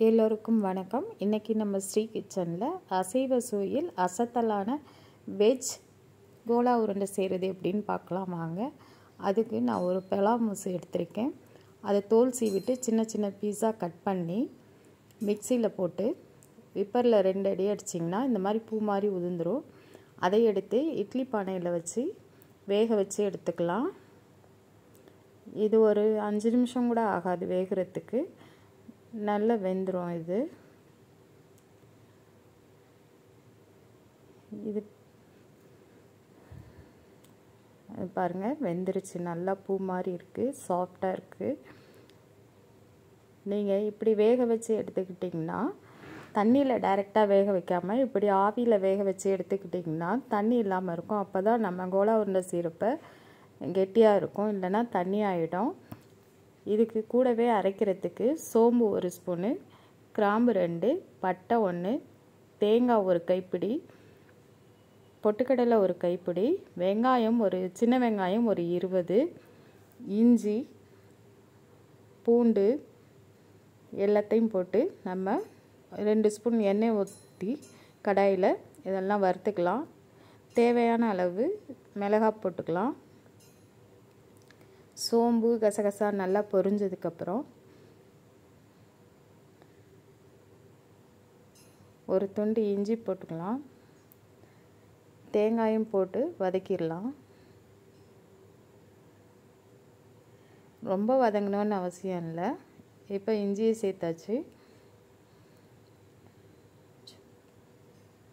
எல்லோருக்கும் வணக்கம். இன்றைக்கி நம்ம ஸ்ரீ கிச்சனில் அசைவ சுவையில் அசத்தலான வெஜ் கோலா உருண்டை செய்கிறது எப்படின்னு பார்க்கலாம் வாங்க. அதுக்கு நான் ஒரு பலாமுசு எடுத்திருக்கேன். அதை தோல் சீவிட்டு சின்ன சின்ன பீஸாக கட் பண்ணி மிக்சியில் போட்டு விப்பரில் 2 அடி அடிச்சிங்கன்னா இந்த மாதிரி பூ மாதிரி உதிர்ந்துடும். அதை எடுத்து இட்லி பானையில் வச்சு வேக வச்சு எடுத்துக்கலாம். இது ஒரு 5 நிமிஷம் கூட ஆகாது வேகிறதுக்கு, நல்லா வெந்துடும். இது பாருங்கள், வெந்துருச்சு. நல்லா பூ மாதிரி இருக்குது, சாஃப்டாக இருக்குது. நீங்கள் இப்படி வேக வச்சு எடுத்துக்கிட்டிங்கன்னா, தண்ணியில் டைரெக்டாக வேக வைக்காமல் இப்படி ஆவியில் வேக வச்சு எடுத்துக்கிட்டிங்கன்னா தண்ணி இல்லாமல் இருக்கும். அப்போ தான் நம்ம கோலா உருண்டை செய்கிறப்ப கெட்டியாக இருக்கும், இல்லைன்னா தண்ணி ஆகிடும். இதுக்கு கூடவே அரைக்கிறதுக்கு சோம்பு 1 ஸ்பூனு, கிராம்பு 2, பட்டை 1, தேங்காய் 1 கைப்பிடி, பொட்டுக்கடலை 1 கைப்பிடி, வெங்காயம் சின்ன வெங்காயம் 20, இஞ்சி, பூண்டு எல்லாத்தையும் போட்டு நம்ம 2 ஸ்பூன் எண்ணெய் ஊற்றி கடாயில் இதெல்லாம் வறுத்துக்கலாம். தேவையான அளவு மிளகாய் போட்டுக்கலாம். சோம்பு கசகசா நல்லா பொரிஞ்சதுக்கப்புறம் ஒரு துண்டு இஞ்சி போட்டுக்கலாம். தேங்காயும் போட்டு வதக்கிடலாம். ரொம்ப வதங்கணும்னு அவசியம் இல்லை. இப்போ இஞ்சியை சேர்த்தாச்சு.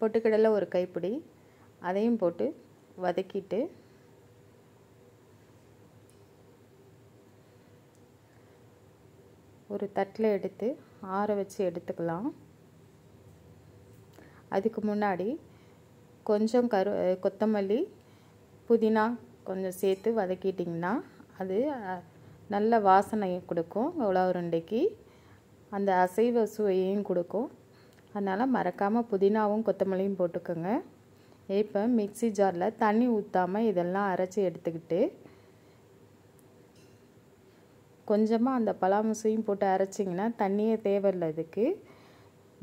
பொட்டுக்கடலை 1 கைப்பிடி, அதையும் போட்டு வதக்கிட்டு ஒரு தட்டில் எடுத்து ஆற வச்சு எடுத்துக்கலாம். அதுக்கு முன்னாடி கொஞ்சம் கொத்தமல்லி, புதினா கொஞ்சம் சேர்த்து வதக்கிட்டிங்கன்னா அது நல்ல வாசனையை கொடுக்கும். கோலா உருண்டைக்கு அந்த அசைவ சுவையையும் கொடுக்கும். அதனால் மறக்காமல் புதினாவும் கொத்தமல்லியும் போட்டுக்கோங்க. இப்போ மிக்ஸி ஜாரில் தண்ணி ஊற்றாமல் இதெல்லாம் அரைச்சி எடுத்துக்கிட்டு கொஞ்சமாக அந்த பலாமுசையும் போட்டு அரைச்சிங்கன்னா தண்ணியே தேவையில்லை. இதுக்கு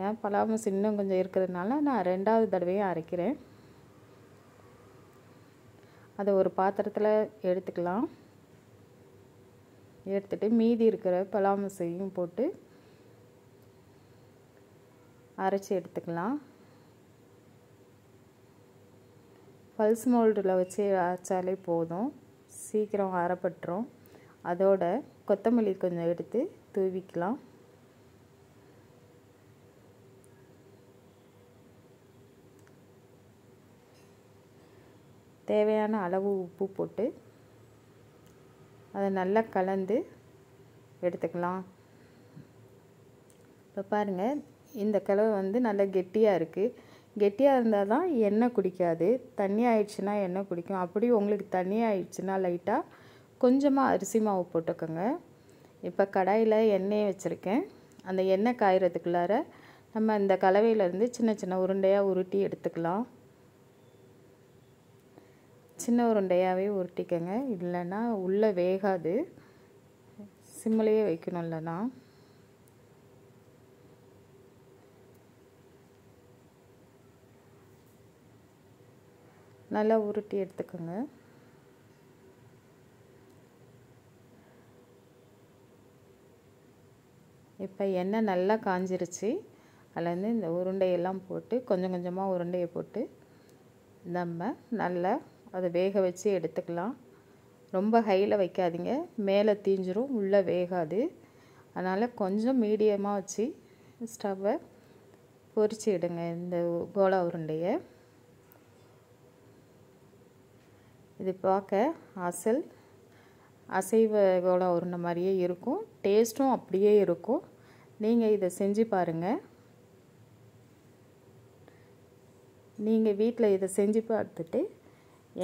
ஏன் பலாமுசு இன்னும் கொஞ்சம் இருக்கிறதுனால நான் 2வது தடவையும் அரைக்கிறேன். அதை ஒரு பாத்திரத்தில் எடுத்துக்கலாம். எடுத்துட்டு மீதி இருக்கிற பலாமுசையும் போட்டு அரைச்சி எடுத்துக்கலாம். பல்ஸ் மோல்டில் வச்சு அரைச்சாலே போதும், சீக்கிரம் அரைப்பட்டுரும். அதோட கொத்தமல்லி கொஞ்சம் எடுத்து தூவிக்கலாம். தேவையான அளவு உப்பு போட்டு அதை நல்லா கலந்து எடுத்துக்கலாம். இப்போ பாருங்கள், இந்த கலவை நல்லா கெட்டியாக இருக்குது. கெட்டியாக இருந்தால் தான் எண்ணெய் குடிக்காது. தண்ணி ஆயிடுச்சுன்னா எண்ணெய் குடிக்கும். அப்படி உங்களுக்கு தண்ணி ஆயிடுச்சுன்னா லைட்டாக கொஞ்சமாக அரிசி மாவு போட்டுக்கோங்க. இப்போ கடாயில் எண்ணெயை வச்சுருக்கேன். அந்த எண்ணெய் காய்கிறதுக்குள்ளார நம்ம இந்த கலவையிலேருந்து சின்ன சின்ன உருண்டையாக உருட்டி எடுத்துக்கலாம். சின்ன உருண்டையாகவே உருட்டிக்கங்க, இல்லைன்னா உள்ளே வேகாது. சிம்மிலேயே வைக்கணும். இல்லைன்னா நல்லா உருட்டி எடுத்துக்கோங்க. இப்போ எண்ணெய் நல்லா காஞ்சிருச்சு. அதுலேருந்து இந்த உருண்டையெல்லாம் போட்டு கொஞ்சம் கொஞ்சமாக உருண்டையை போட்டு நம்ம நல்லா அதை வேக வச்சு எடுத்துக்கலாம். ரொம்ப ஹையில் வைக்காதீங்க, மேலே தீஞ்சிரும், உள்ளே வேகாது. அதனால் கொஞ்சம் மீடியமாக வச்சு ஸ்டவ்வை பொரிச்சு எடுங்க இந்த கோலா உருண்டையை. இது பார்க்க அசைவ கோலா உருண்டை மாதிரியே இருக்கும், டேஸ்ட்டும் அப்படியே இருக்கும். நீங்கள் இதை செஞ்சு பாருங்கள். நீங்கள் வீட்டில் இதை செஞ்சு பார்த்துட்டு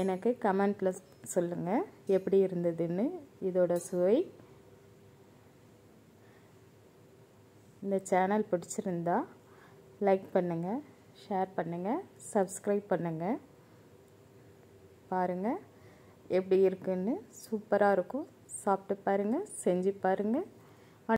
எனக்கு கமெண்ட்டில் சொல்லுங்கள் எப்படி இருந்ததுன்னு, இதோட சுவை. இந்த சேனல் பிடிச்சிருந்தா லைக் பண்ணுங்கள், ஷேர் பண்ணுங்கள், சப்ஸ்கிரைப் பண்ணுங்கள். பாருங்கள் எப்படி இருக்குன்னு. சூப்பராக இருக்கும். சாப்பிட்டு பாருங்கள், செஞ்சு பாருங்கள்.